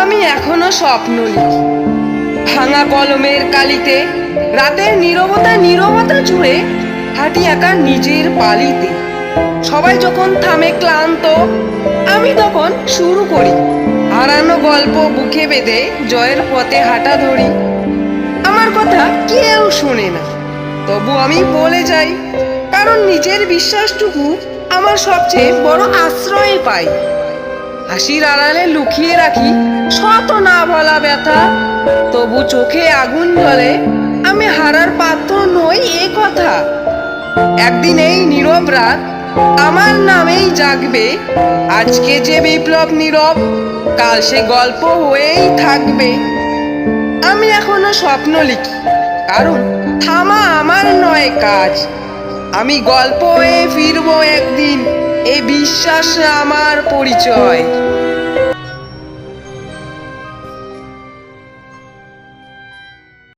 আমি এখনো স্বপ্ন লিখি, ভাঙা কলমের কালিতে, রাতের নীরবতা জুড়ে হাঁটি একা নিজের পালিতে। সবাই যখন থামে ক্লান্ত, আমি তখন শুরু করি হারানো গল্প বুকে বেঁধে জয়ের পথে হাঁটা ধরি। আমার কথা কেউ শোনে না, তবু আমি বলে যাই, কারণ নিজের বিশ্বাসটুকু আমার সবচেয়ে বড় আশ্রয় পাই। হাসির আড়ালে লুকিয়ে রাখি শত না বলা ব্যথা, তবু চোখে আগুন জ্বলে, আমি হারার পাত্র নই এ কথা। একদিন এই নীরব রাত আমার নামেই জাগবে, আজকে যে বিপ্লব নীরব, কাল সে গল্প হয়েই থাকবে। আমি এখনো স্বপ্ন লিখি, কারণ থামা আমার নয় কাজ। আমি গল্প হয়ে ফিরবো একদিন, এই বিশ্বাস আমার পরিচয়।